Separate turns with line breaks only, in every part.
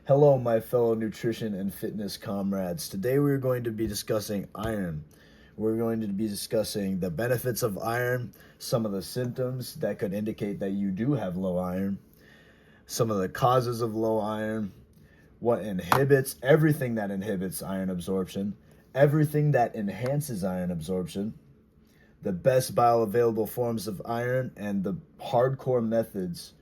Hello, my fellow nutrition and fitness comrades. Today we're going to be discussing iron. We're going to be discussing the benefits of iron, some of the symptoms that could indicate that you do have low iron, some of the causes of low iron, what inhibits, everything that inhibits iron absorption, everything that enhances iron absorption, the best bioavailable forms of iron, and the hardcore methods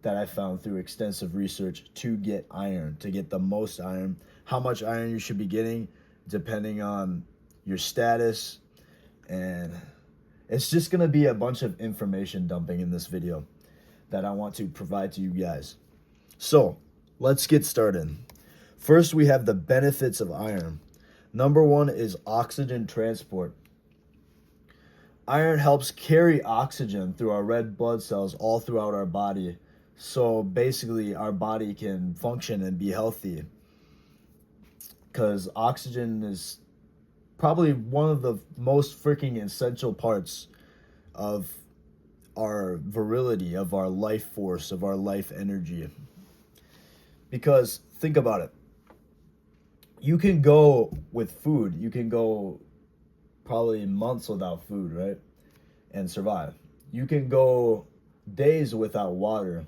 that I found through extensive research to get iron, to get the most iron, how much iron you should be getting depending on your status. And it's just going to be a bunch of information dumping in this video that I want to provide to you guys. So let's get started. First, we have the benefits of iron. Number one is oxygen transport. Iron helps carry oxygen through our red blood cells all throughout our body. So basically, our body can function and be healthy because oxygen is probably one of the most freaking essential parts of our virility, of our life force, of our life energy. Because think about it. You can go with food. You can go probably months without food, right? And survive. You can go days without water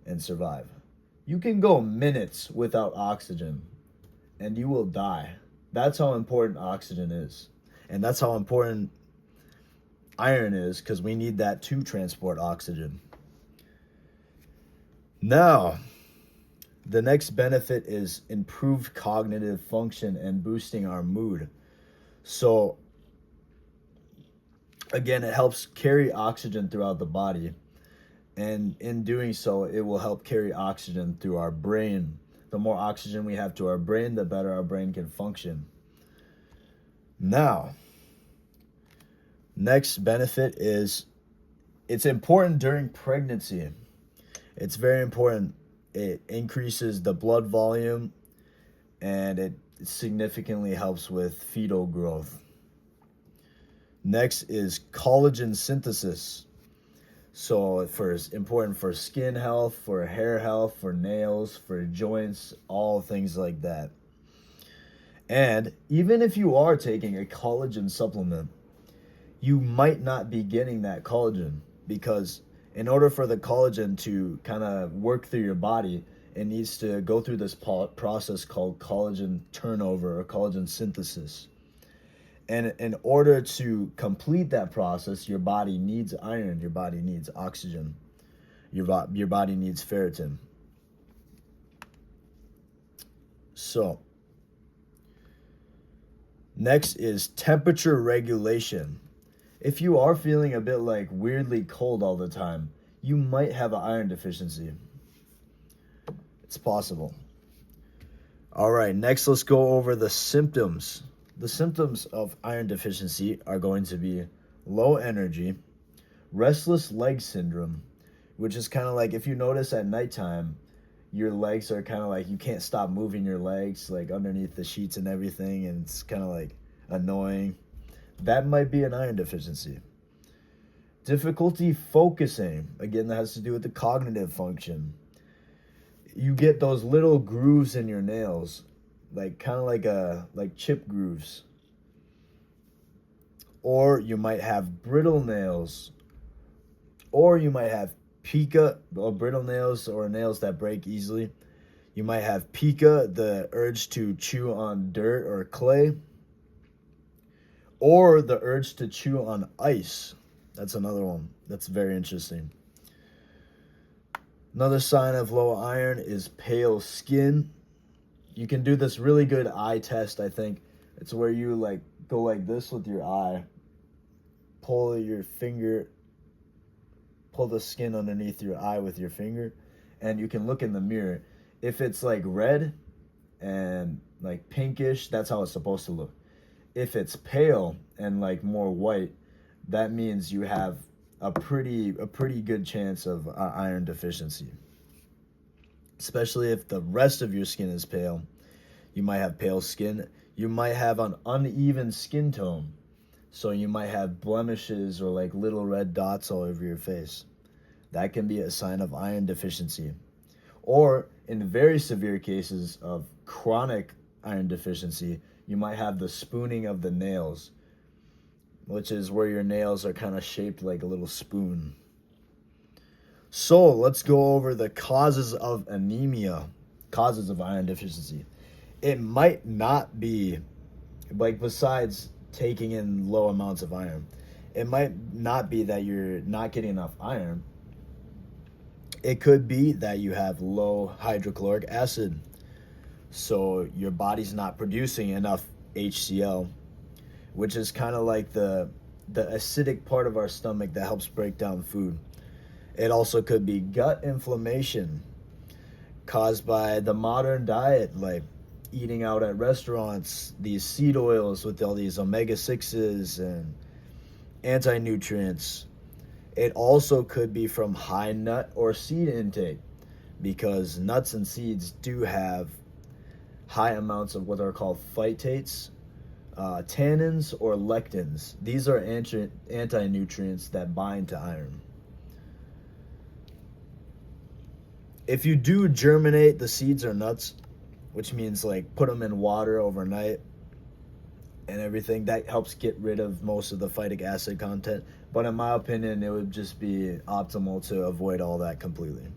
and survive. You can go minutes without oxygen and you will die. That's how important oxygen is. And that's how important iron is, because we need that to transport oxygen. Now, the next benefit is improved cognitive function and boosting our mood. So, again, it helps carry oxygen throughout the body. And in doing so, it will help carry oxygen through our brain. The more oxygen we have to our brain, the better our brain can function. Now, next benefit is it's important during pregnancy. It's very important. It increases the blood volume and it significantly helps with fetal growth. Next is collagen synthesis. So it's important for skin health, for hair health, for nails, for joints, all things like that. And even if you are taking a collagen supplement, you might not be getting that collagen, because in order for the collagen to kind of work through your body, it needs to go through this process called collagen turnover or collagen synthesis. And in order to complete that process, your body needs iron, your body needs oxygen, your body needs ferritin. So, next is temperature regulation. If you are feeling a bit like weirdly cold all the time, you might have an iron deficiency. It's possible. All right, next let's go over the symptoms. The symptoms of iron deficiency are going to be low energy, restless leg syndrome, which is kind of like if you notice at nighttime, your legs are kind of like you can't stop moving your legs like underneath the sheets and everything, and it's kind of like annoying. That might be an iron deficiency. Difficulty focusing. Again, that has to do with the cognitive function. You get those little grooves in your nails, like kind of like chip grooves. Or you might have brittle nails. Or you might have pica, or brittle nails, or nails that break easily. You might have pica, the urge to chew on dirt or clay. Or the urge to chew on ice. That's another one. That's very interesting. Another sign of low iron is pale skin. You can do this really good eye test, I think. It's where you like go like this with your eye. Pull your finger, pull the skin underneath your eye with your finger, and you can look in the mirror. If it's like red and like pinkish, that's how it's supposed to look. If it's pale and like more white, that means you have a pretty good chance of iron deficiency. Especially if the rest of your skin is pale. You might have pale skin. You might have an uneven skin tone. So you might have blemishes or like little red dots all over your face. That can be a sign of iron deficiency. Or In very severe cases of chronic iron deficiency, you might have the spooning of the nails, which is where your nails are kind of shaped like a little spoon. So let's go over the causes of anemia, causes of iron deficiency. It might not be, like, besides taking in low amounts of iron, it might not be that you're not getting enough iron. It could be that you have low hydrochloric acid, so your body's not producing enough HCl, which is kind of like the acidic part of our stomach that helps break down food. It also could be gut inflammation caused by the modern diet, like eating out at restaurants, these seed oils with all these omega-6s and anti-nutrients. It also could be from high nut or seed intake, because nuts and seeds do have high amounts of what are called phytates, tannins, or lectins. These are anti-nutrients that bind to iron. If you do germinate the seeds or nuts, which means like put them in water overnight and everything, that helps get rid of most of the phytic acid content. But in my opinion, it would just be optimal to avoid all that completely.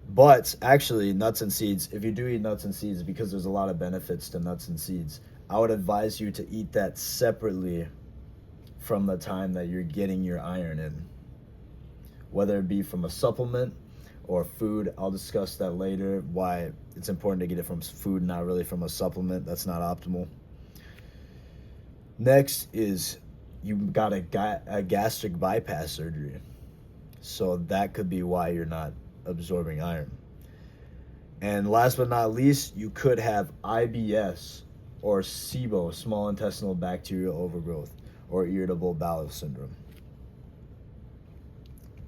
But actually, nuts and seeds, if you do eat nuts and seeds, because there's a lot of benefits to nuts and seeds, I would advise you to eat that separately from the time that you're getting your iron in, whether it be from a supplement or food. I'll discuss that later, why it's important to get it from food, not really from a supplement. That's not optimal. Next is you got a gastric bypass surgery. So that could be why you're not absorbing iron. And last but not least, you could have IBS or SIBO, small intestinal bacterial overgrowth, or irritable bowel syndrome.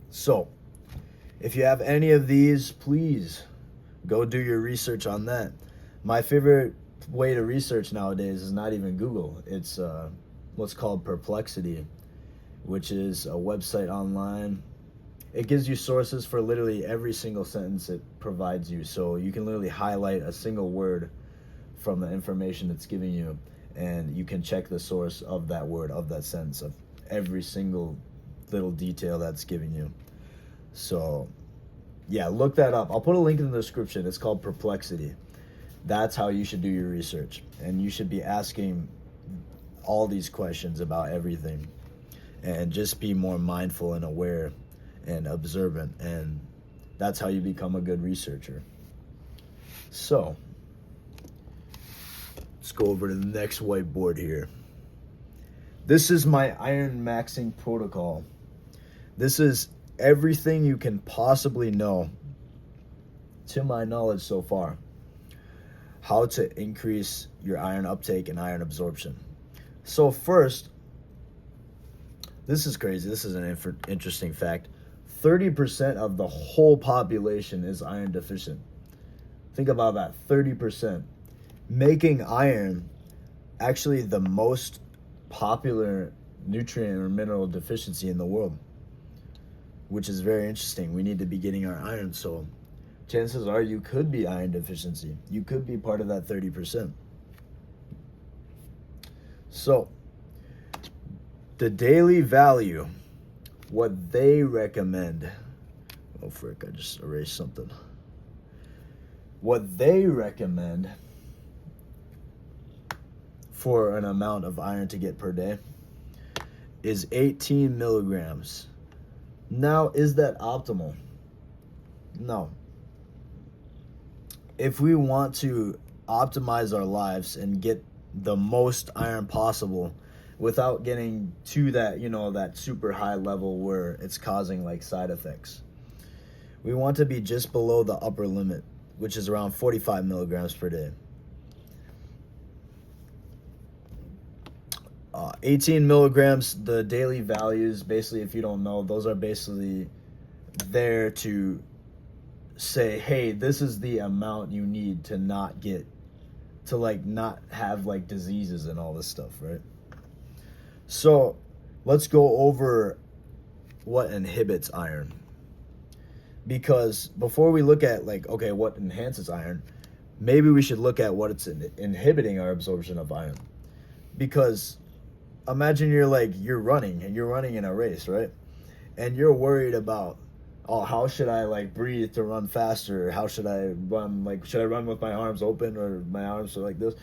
So if you have any of these, please go do your research on that. My favorite way to research nowadays is not even Google. It's what's called Perplexity, which is a website online. It gives you sources for literally every single sentence it provides you. So you can literally highlight a single word from the information it's giving you, and you can check the source of that word, of that sentence, of every single little detail that's giving you. So yeah, look that up. I'll put a link in the description. It's called Perplexity. That's how you should do your research. And you should be asking all these questions about everything. And just be more mindful and aware and observant. And that's how you become a good researcher. So let's go over to the next whiteboard here. This is my iron maxing protocol. This is everything you can possibly know, to my knowledge so far, how to increase your iron uptake and iron absorption. So first, this is crazy. This is an interesting fact. 30% of the whole population is iron deficient. Think about that, 30%. Making iron actually the most popular nutrient or mineral deficiency in the world, which is very interesting. We need to be getting our iron, so chances are you could be iron deficiency. You could be part of that 30%. So the daily value, what they recommend, oh frick, I just erased something. What they recommend for an amount of iron to get per day is 18 milligrams. Now, is that optimal? No. If we want to optimize our lives and get the most iron possible without getting to that, that super high level where it's causing like side effects, we want to be just below the upper limit, which is around 45 milligrams per day. 18 milligrams, the daily values, basically, if you don't know, those are basically there to say, hey, this is the amount you need to not have like diseases and all this stuff, right? So let's go over what inhibits iron. Because before we look at like, okay, what enhances iron, maybe we should look at what it's inhibiting our absorption of iron. Because imagine you're running and you're running in a race, right? And you're worried about, oh, how should I like breathe to run faster? How should I run? Like, should I run with my arms open or my arms are like this?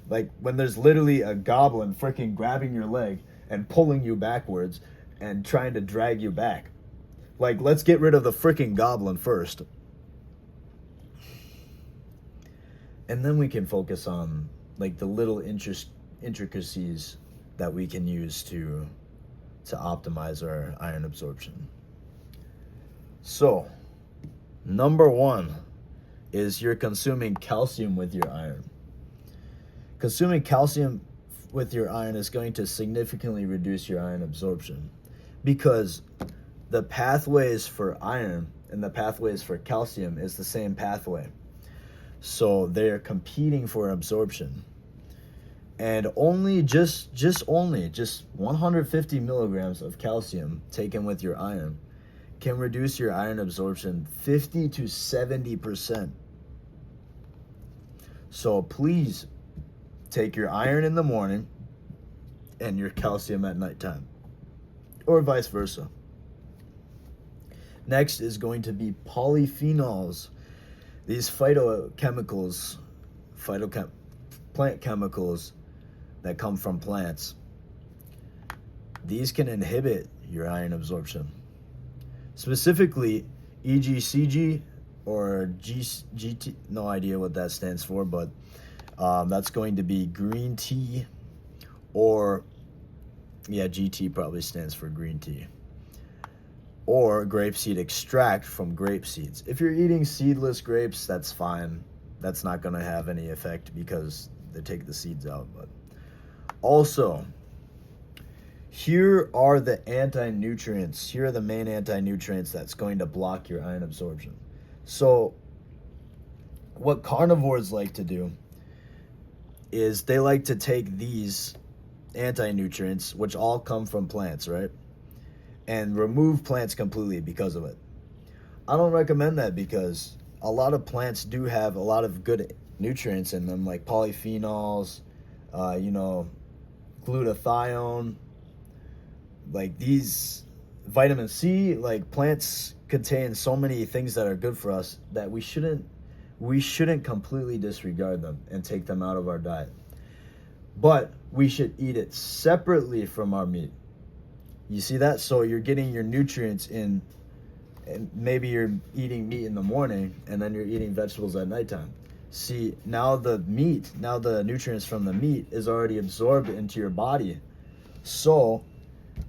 Like when there's literally a goblin freaking grabbing your leg and pulling you backwards and trying to drag you back. Like, let's get rid of the freaking goblin first. And then we can focus on like the little intricacies that we can use to optimize our iron absorption. So, number one is you're consuming calcium with your iron. Consuming calcium with your iron is going to significantly reduce your iron absorption because the pathways for iron and the pathways for calcium is the same pathway. So they're competing for absorption. And only just 150 milligrams of calcium taken with your iron can reduce your iron absorption 50 to 70%. So please take your iron in the morning and your calcium at nighttime, or vice versa. Next is going to be polyphenols. These phytochemicals, plant chemicals that come from plants, these can inhibit your iron absorption. Specifically, EGCG or GT, no idea what that stands for, but that's going to be green tea, or yeah, GT probably stands for green tea, or grapeseed extract from grape seeds. If you're eating seedless grapes, that's fine. That's not going to have any effect because they take the seeds out. But also, here are the anti-nutrients. Here are the main anti-nutrients that's going to block your iron absorption. So what carnivores like to do is they like to take these anti-nutrients, which all come from plants, right? And remove plants completely because of it. I don't recommend that because a lot of plants do have a lot of good nutrients in them, like polyphenols, glutathione, like these vitamin C. Like plants contain so many things that are good for us that we shouldn't completely disregard them and take them out of our diet. But we should eat it separately from our meat. You see that? So you're getting your nutrients in, and maybe you're eating meat in the morning and then you're eating vegetables at nighttime. See, now the nutrients from the meat is already absorbed into your body. So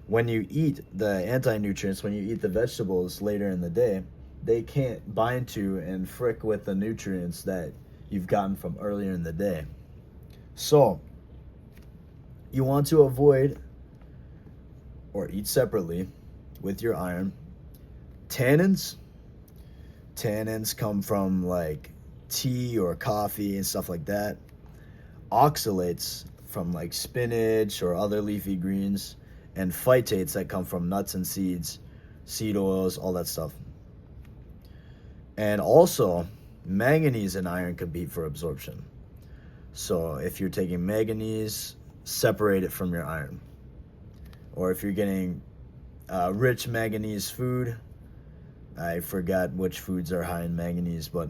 when you eat the anti-nutrients, when you eat the vegetables later in the day, they can't bind to and frick with the nutrients that you've gotten from earlier in the day. So you want to avoid or eat separately with your iron tannins. Tannins come from like tea or coffee and stuff like that. Oxalates from like spinach or other leafy greens, and phytates that come from nuts and seeds, seed oils, all that stuff. And also manganese and iron compete for absorption. So if you're taking manganese, separate it from your iron. Or if you're getting rich manganese food, I forgot which foods are high in manganese, but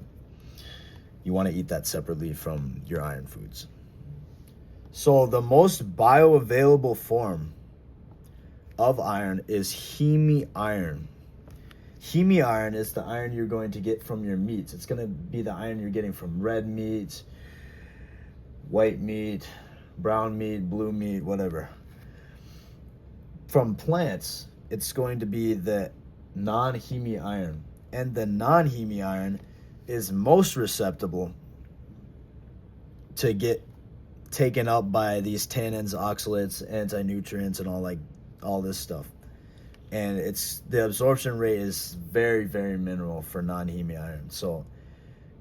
you want to eat that separately from your iron foods. So the most bioavailable form of iron is heme iron. Heme iron is the iron you're going to get from your meats. It's going to be the iron you're getting from red meat, white meat, brown meat, blue meat, whatever. From plants, it's going to be the non-heme iron. And the non-heme iron is most susceptible to get taken up by these tannins, oxalates, anti-nutrients, and all this stuff. And the absorption rate is very, very minimal for non-heme iron. So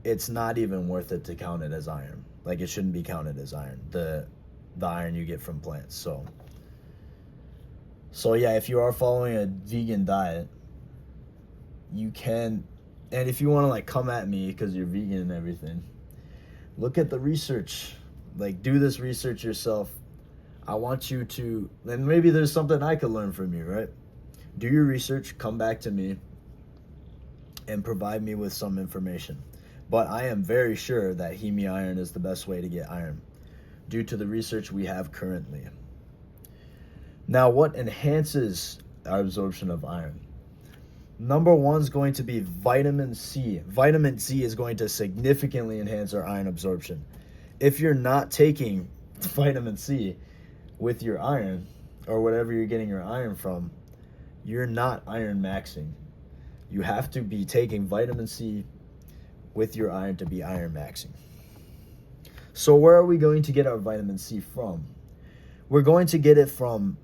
it's not even worth it to count it as iron. Like, it shouldn't be counted as iron, the iron you get from plants. So yeah, if you are following a vegan diet, you can And if you want to like come at me because you're vegan and everything, look at the research. Like, do this research yourself. I want you to, and maybe there's something I could learn from you, right? Do your research, come back to me, and provide me with some information. But I am very sure that heme iron is the best way to get iron due to the research we have currently. Now, what enhances our absorption of iron? Number one is going to be vitamin C. Vitamin C is going to significantly enhance our iron absorption. If you're not taking vitamin C with your iron, or whatever you're getting your iron from, you're not iron maxing. You have to be taking vitamin C with your iron to be iron maxing. So where are we going to get our vitamin C from? We're going to get it from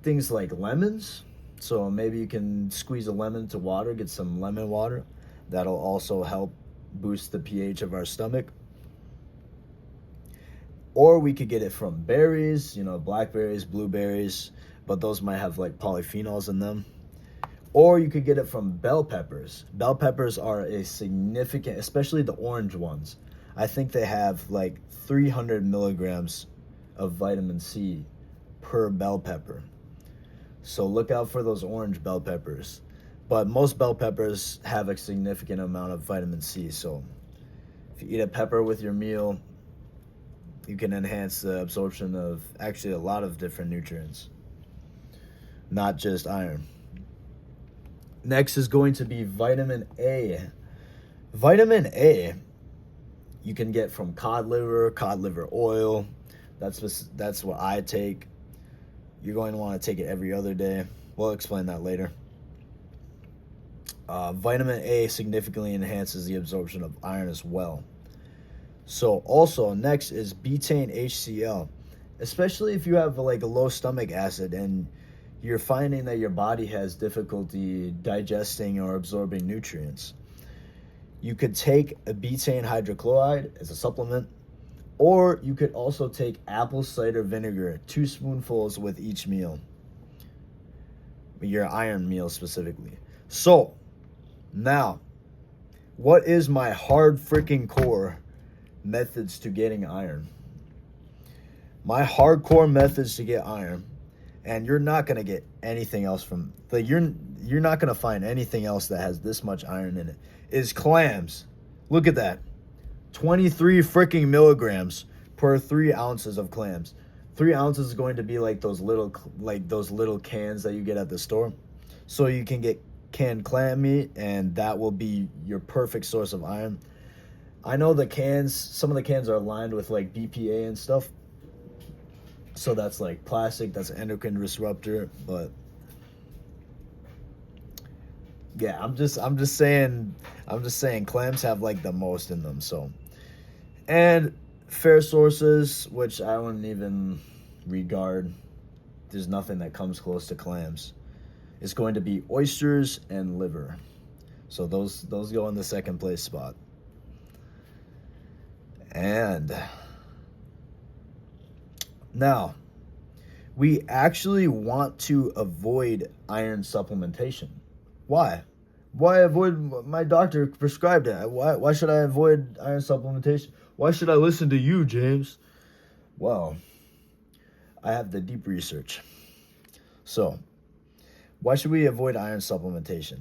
things like lemons. So maybe you can squeeze a lemon to water, get some lemon water. That'll also help boost the pH of our stomach. Or we could get it from berries, blackberries, blueberries, but those might have like polyphenols in them. Or you could get it from bell peppers. Bell peppers are a significant, especially the orange ones. I think they have like 300 milligrams of vitamin C per bell pepper. So look out for those orange bell peppers. But most bell peppers have a significant amount of vitamin C. So if you eat a pepper with your meal, you can enhance the absorption of actually a lot of different nutrients, not just iron. Next is going to be vitamin A. Vitamin A you can get from cod liver oil. That's what I take. You're going to want to take it every other day. We'll explain that later. Vitamin A significantly enhances the absorption of iron as well. So also next is betaine HCl. Especially if you have like a low stomach acid and you're finding that your body has difficulty digesting or absorbing nutrients. You could take a betaine hydrochloride as a supplement, or you could also take apple cider vinegar, 2 spoonfuls with each meal, your iron meal specifically. So, now, what is my hard freaking core methods to getting iron? My hardcore methods to get iron, and you're not gonna get anything else from, like, you're not gonna find anything else that has this much iron in it, is clams. Look at that. 23 freaking milligrams per 3 ounces of clams. 3 ounces is going to be like those little cans that you get at the store. So you can get canned clam meat, and that will be your perfect source of iron. I know some of the cans are lined with like BPA and stuff. So that's like plastic, that's an endocrine disruptor, but yeah, I'm just saying clams have like the most in them. So, and fair sources, which I wouldn't even regard, there's nothing that comes close to clams. It's going to be oysters and liver. So those go in the second place spot. And now, we actually want to avoid iron supplementation. Why? Why avoid? My doctor prescribed it. Why should I avoid iron supplementation? Why should I listen to you, James? Well, I have the deep research. So, why should we avoid iron supplementation?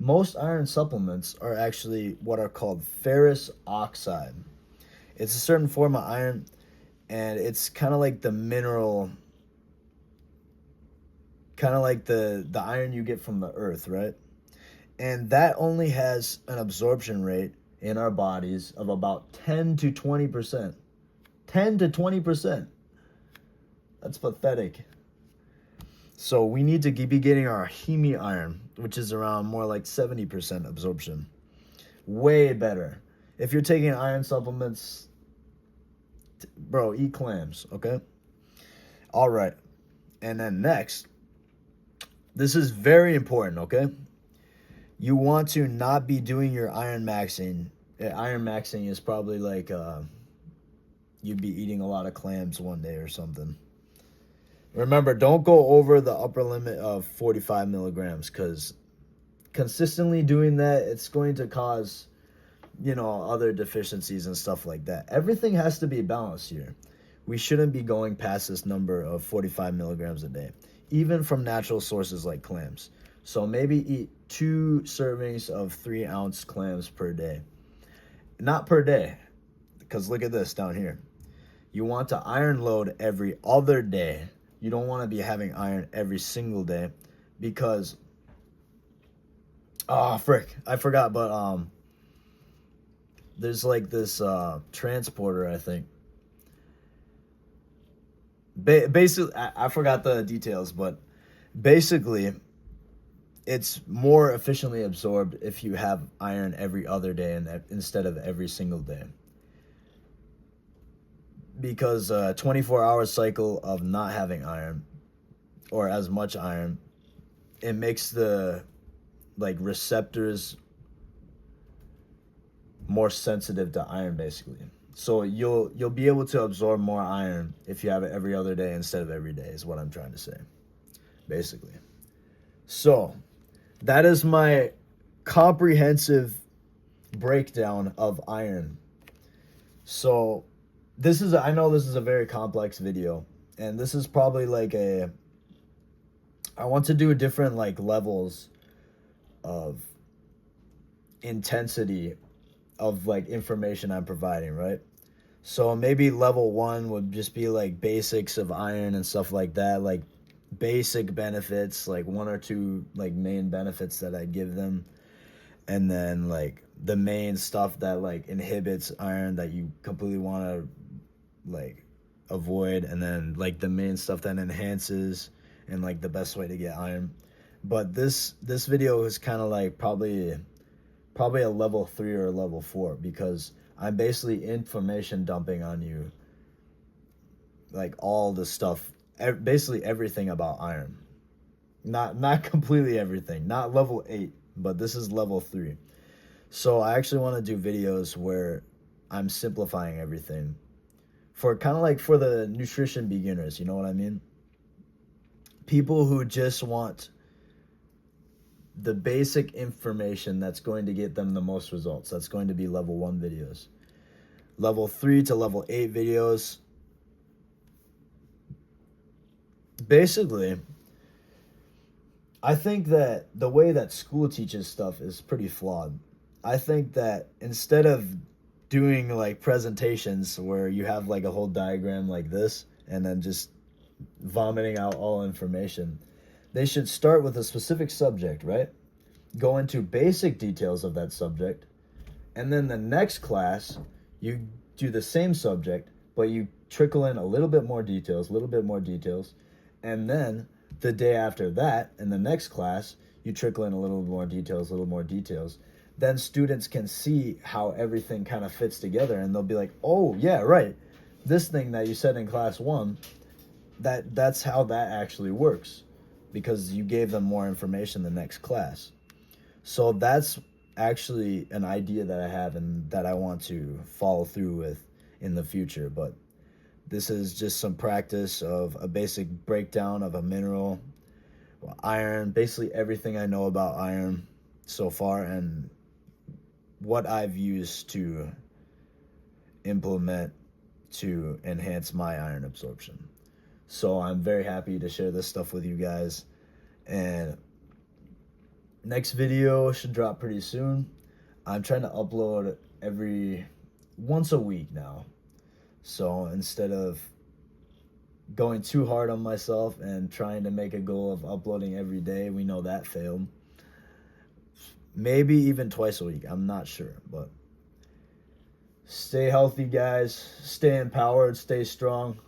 Most iron supplements are actually what are called ferrous oxide. It's a certain form of iron, and it's kind of like the mineral, kind of like the iron you get from the earth, right? And that only has an absorption rate in our bodies of about 10 to 20%. 10 to 20%. That's pathetic. So we need to be getting our heme iron, which is around more like 70% absorption. Way better. If you're taking iron supplements, bro, eat clams, okay? All right. And then next, this is very important, okay? You want to not be doing your iron maxing. Iron maxing is probably like you'd be eating a lot of clams one day or something. Remember, don't go over the upper limit of 45 milligrams because consistently doing that, it's going to cause, other deficiencies and stuff like that. Everything has to be balanced here. We shouldn't be going past this number of 45 milligrams a day, even from natural sources like clams. So maybe eat 2 servings of 3-ounce clams per day. Not per day, because look at this down here. You want to iron load every other day. You don't want to be having iron every single day, because I forgot, but there's like this transporter, I think. Basically, I forgot the details, but basically, it's more efficiently absorbed if you have iron every other day instead of every single day. Because a 24-hour cycle of not having iron, or as much iron, it makes the receptors more sensitive to iron, basically. So you'll be able to absorb more iron if you have it every other day instead of every day, is what I'm trying to say, basically. So that is my comprehensive breakdown of iron. So I know this is a very complex video, and this is probably I want to do different levels of intensity of information I'm providing, right? So maybe level 1 would just be basics of iron and stuff like that, basic benefits, 1 or 2 main benefits that I give them, and then the main stuff that inhibits iron that you completely want to avoid, and then the main stuff that enhances, and the best way to get iron. But this video is kind of probably a level 3 or a level 4, because I'm basically information dumping on you, all the stuff, basically everything about iron. Not completely everything, not level 8, but this is level 3. So I actually want to do videos where I'm simplifying everything for kind of for the nutrition beginners, you know what I mean? People who just want the basic information that's going to get them the most results. That's going to be level 1 videos. Level 3 to level 8 videos. Basically, I think that the way that school teaches stuff is pretty flawed. I think that instead of doing presentations where you have a whole diagram like this and then just vomiting out all information, they should start with a specific subject, right? Go into basic details of that subject, and then the next class you do the same subject, but you trickle in a little bit more details, and then the day after that, in the next class, you trickle in a little more details. Then students can see how everything kind of fits together, and they'll be like, oh, yeah, right. This thing that you said in class 1, that's how that actually works, because you gave them more information the next class. So that's actually an idea that I have and that I want to follow through with in the future. But this is just some practice of a basic breakdown of a mineral, iron, basically everything I know about iron so far, and what I've used to implement to enhance my iron absorption. So I'm very happy to share this stuff with you guys, and next video should drop pretty soon. I'm trying to upload once a week now. So instead of going too hard on myself and trying to make a goal of uploading every day, we know that failed. Maybe even twice a week, I'm not sure, but stay healthy, guys. Stay empowered, stay strong,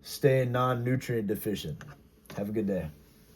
stay non-nutrient deficient. Have a good day.